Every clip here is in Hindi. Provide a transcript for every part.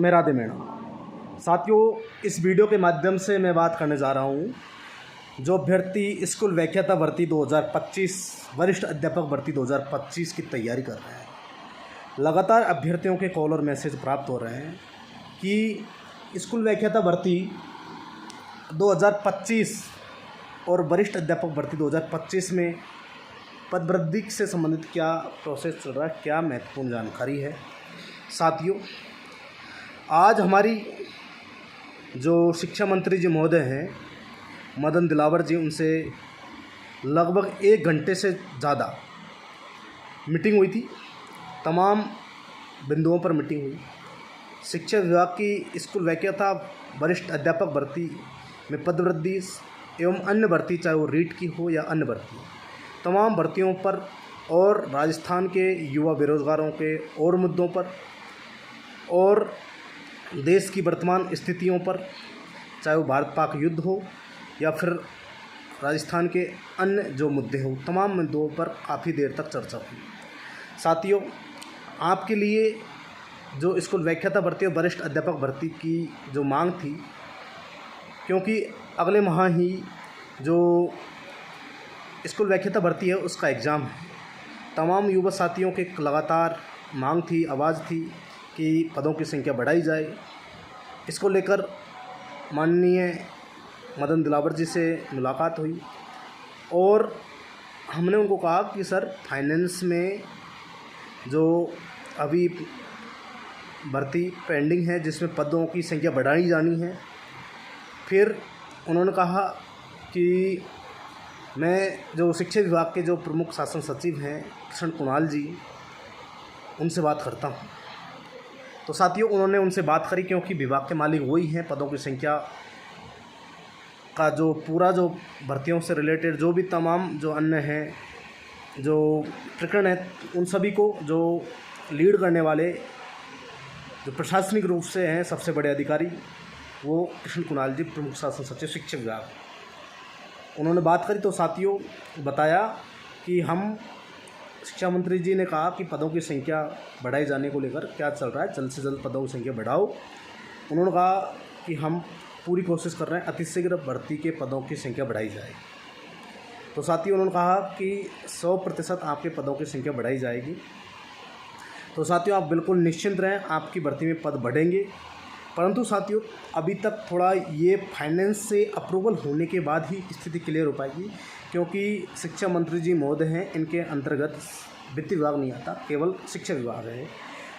मैं राधे मीणा। साथियों, इस वीडियो के माध्यम से मैं बात करने जा रहा हूँ जो अभ्यर्थी स्कूल व्याख्याता भर्ती 2025 वरिष्ठ अध्यापक भर्ती 2025 की तैयारी कर रहे हैं। लगातार अभ्यर्थियों के कॉल और मैसेज प्राप्त हो रहे हैं कि स्कूल व्याख्याता भर्ती 2025 और वरिष्ठ अध्यापक भर्ती 2025 में पदवृद्धि से संबंधित क्या प्रोसेस चल रहा है, क्या महत्वपूर्ण जानकारी है। साथियों, आज हमारी जो शिक्षा मंत्री जी महोदय हैं मदन दिलावर जी, उनसे लगभग 1 घंटे से ज़्यादा मीटिंग हुई थी। तमाम बिंदुओं पर मीटिंग हुई। शिक्षा विभाग की स्कूल व्याख्याता वरिष्ठ अध्यापक भर्ती में पदवृद्धि एवं अन्य भर्ती, चाहे वो रीट की हो या अन्य भर्ती, तमाम भर्तियों पर और राजस्थान के युवा बेरोजगारों के और मुद्दों पर और देश की वर्तमान स्थितियों पर, चाहे वो भारत पाक युद्ध हो या फिर राजस्थान के अन्य जो मुद्दे हो, तमाम मुद्दों पर काफ़ी देर तक चर्चा हुई। साथियों, आपके लिए जो स्कूल व्याख्याता भर्ती और वरिष्ठ अध्यापक भर्ती की जो मांग थी, क्योंकि अगले माह ही जो स्कूल व्याख्याता भर्ती है उसका एग्ज़ाम है, तमाम युवा साथियों के लगातार मांग थी, आवाज़ थी कि पदों की संख्या बढ़ाई जाए। इसको लेकर माननीय मदन दिलावर जी से मुलाकात हुई और हमने उनको कहा कि सर, फाइनेंस में जो अभी भर्ती पेंडिंग है जिसमें पदों की संख्या बढ़ाई जानी है। फिर उन्होंने कहा कि मैं जो शिक्षा विभाग के जो प्रमुख शासन सचिव हैं कृष्ण कुणाल जी, उनसे बात करता हूँ। तो साथियों, उन्होंने उनसे बात करी क्योंकि विभाग के मालिक वही हैं। पदों की संख्या का जो पूरा जो भर्तियों से रिलेटेड जो भी तमाम जो अन्य हैं जो प्रकरण है, उन सभी को जो लीड करने वाले जो प्रशासनिक रूप से हैं सबसे बड़े अधिकारी, वो कृष्ण कुणाल जी, प्रमुख शासन सचिव शिक्षा विभाग, उन्होंने बात करी। तो साथियों, बताया कि हम शिक्षा मंत्री जी ने कहा कि पदों की संख्या बढ़ाए जाने को लेकर क्या चल रहा है, जल्द से जल्द पदों की संख्या बढ़ाओ। उन्होंने कहा कि हम पूरी कोशिश कर रहे हैं अतिशीघ्र भर्ती के पदों की संख्या बढ़ाई जाए। तो साथियों, उन्होंने कहा कि 100% आपके पदों की संख्या बढ़ाई जाएगी। तो साथियों, आप बिल्कुल निश्चिंत रहें, आपकी भर्ती में पद बढ़ेंगे। परंतु साथियों, अभी तक थोड़ा ये फाइनेंस से अप्रूवल होने के बाद ही स्थिति क्लियर हो पाएगी, क्योंकि शिक्षा मंत्री जी महोदय हैं, इनके अंतर्गत वित्त विभाग नहीं आता, केवल शिक्षा विभाग है।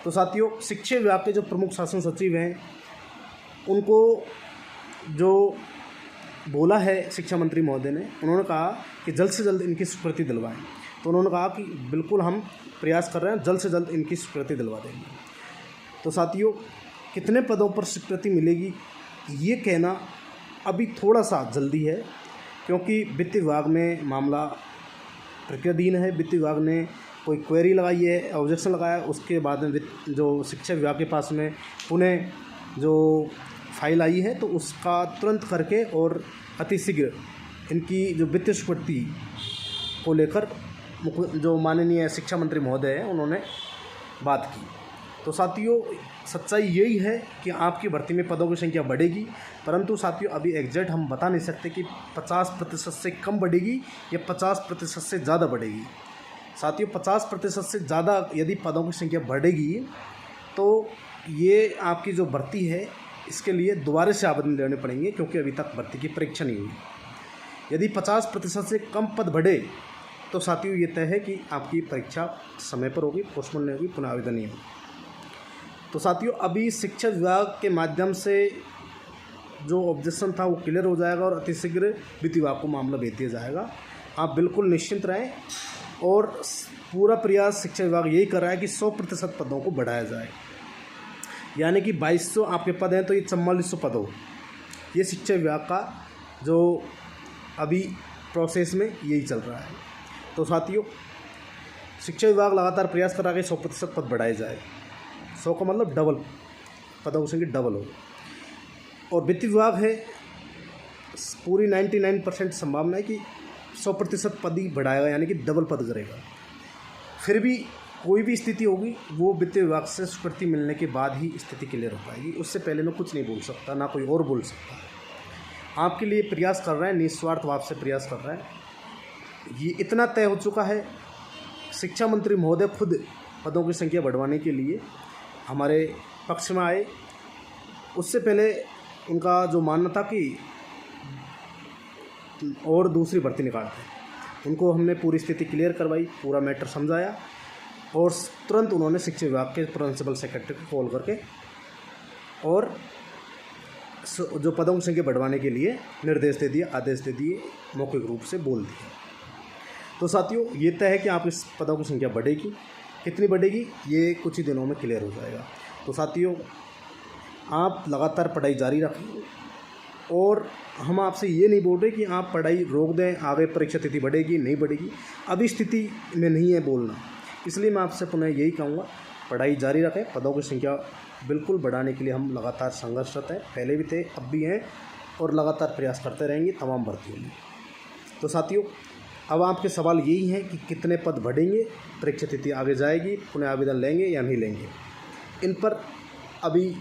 तो साथियों, शिक्षा विभाग के जो प्रमुख शासन सचिव हैं, उनको जो बोला है शिक्षा मंत्री महोदय ने, उन्होंने कहा कि जल्द से जल्द इनकी स्वीकृति दिलवाएं। तो उन्होंने कहा कि बिल्कुल हम प्रयास कर रहे हैं, जल्द से जल्द इनकी स्वीकृति दिलवा देंगे। तो साथियों, कितने पदों पर स्वीकृति मिलेगी ये कहना अभी थोड़ा सा जल्दी है, क्योंकि वित्त विभाग में मामला प्रक्रियाधीन है। वित्त विभाग ने कोई क्वेरी लगाई है, ऑब्जेक्शन लगाया, उसके बाद में जो शिक्षा विभाग के पास में पुनः जो फाइल आई है, तो उसका तुरंत करके और अतिशीघ्र इनकी जो वित्तीय स्वीकृति को लेकर जो माननीय शिक्षा मंत्री महोदय हैं, उन्होंने बात की। तो साथियों, सच्चाई यही है कि आपकी भर्ती में पदों की संख्या बढ़ेगी, परंतु साथियों अभी एग्जैक्ट हम बता नहीं सकते कि 50% से कम बढ़ेगी या 50% से ज़्यादा बढ़ेगी। साथियों, 50% से ज़्यादा यदि पदों की संख्या बढ़ेगी तो ये आपकी जो भर्ती है इसके लिए दोबारा से आवेदन देने पड़ेंगे, क्योंकि अभी तक भर्ती की परीक्षा नहीं हुई। यदि 50% से कम पद बढ़े तो साथियों ये तय है कि आपकी परीक्षा समय पर होगी, पोस्टपोन नहीं होगी, पुनः आवेदन नहीं होगी। तो साथियों, अभी शिक्षा विभाग के माध्यम से जो ऑब्जेक्शन था वो क्लियर हो जाएगा और अतिशीघ्र वित्त विभाग को मामला भेज दिया जाएगा। आप बिल्कुल निश्चिंत रहें और पूरा प्रयास शिक्षा विभाग यही कर रहा है कि 100% पदों को बढ़ाया जाए, यानी कि 2200 आपके पद हैं तो ये 4400 पद हो। ये शिक्षा विभाग का जो अभी प्रोसेस में यही चल रहा है। तो साथियों, शिक्षा विभाग लगातार प्रयास कर रहा है कि 100% पद बढ़ाए जाए। 100 का मतलब डबल, पदों की संख्या डबल हो। और वित्त विभाग है, पूरी 99% संभावना है कि 100% पद ही बढ़ाएगा, यानी कि डबल पद करेगा। फिर भी कोई भी स्थिति होगी वो वित्त विभाग से स्वीकृति मिलने के बाद ही स्थिति क्लियर हो पाएगी। उससे पहले मैं कुछ नहीं बोल सकता, ना कोई और बोल सकता है। आपके लिए प्रयास कर रहे हैं, निस्वार्थ भाव से प्रयास कर रहे हैं। ये इतना तय हो चुका है, शिक्षा मंत्री महोदय खुद पदों की संख्या बढ़वाने के लिए हमारे पक्ष में आए। उससे पहले उनका जो मानना था कि और दूसरी भर्ती निकालते, उनको हमने पूरी स्थिति क्लियर करवाई, पूरा मैटर समझाया और तुरंत उन्होंने शिक्षा विभाग के प्रिंसिपल सेक्रेटरी को कॉल करके और जो पदों की संख्या बढ़वाने के लिए निर्देश दे दिए, आदेश दे दिए, मौखिक रूप से बोल दिया। तो साथियों, ये तय है कि आप इस पदों की संख्या बढ़ेगी, कितनी बढ़ेगी ये कुछ ही दिनों में क्लियर हो जाएगा। तो साथियों, आप लगातार पढ़ाई जारी रखें और हम आपसे ये नहीं बोल रहे कि आप पढ़ाई रोक दें, आगे परीक्षा तिथि बढ़ेगी नहीं बढ़ेगी, अभी स्थिति में नहीं है बोलना। इसलिए मैं आपसे पुनः यही कहूँगा, पढ़ाई जारी रखें। पदों की संख्या बिल्कुल बढ़ाने के लिए हम लगातार संघर्षरत हैं, पहले भी थे, अब भी हैं और लगातार प्रयास करते रहेंगे तमाम भर्तियों में। तो साथियों, अब आपके सवाल यही हैं कि कितने पद बढ़ेंगे, परीक्षा तिथि आगे जाएगी, पुनः आवेदन लेंगे या नहीं लेंगे। इन पर अभी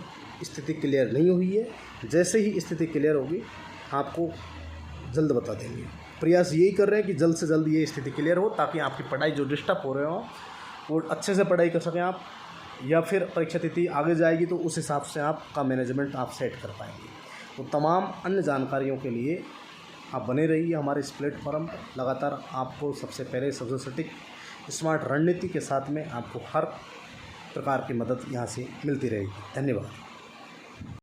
स्थिति क्लियर नहीं हुई है। जैसे ही स्थिति क्लियर होगी आपको जल्द बता देंगे। प्रयास यही कर रहे हैं कि जल्द से जल्द ये स्थिति क्लियर हो, ताकि आपकी पढ़ाई जो डिस्टर्ब हो रहे हो वो अच्छे से पढ़ाई कर सकें आप, या फिर परीक्षा तिथि आगे जाएगी तो उस हिसाब से आपका मैनेजमेंट आप सेट कर पाएंगे। तो तमाम अन्य जानकारियों के लिए आप बने रहिए हमारे इस प्लेटफॉर्म पर। लगातार आपको सबसे पहले सबसे सटीक स्मार्ट रणनीति के साथ में आपको हर प्रकार की मदद यहाँ से मिलती रहेगी। धन्यवाद।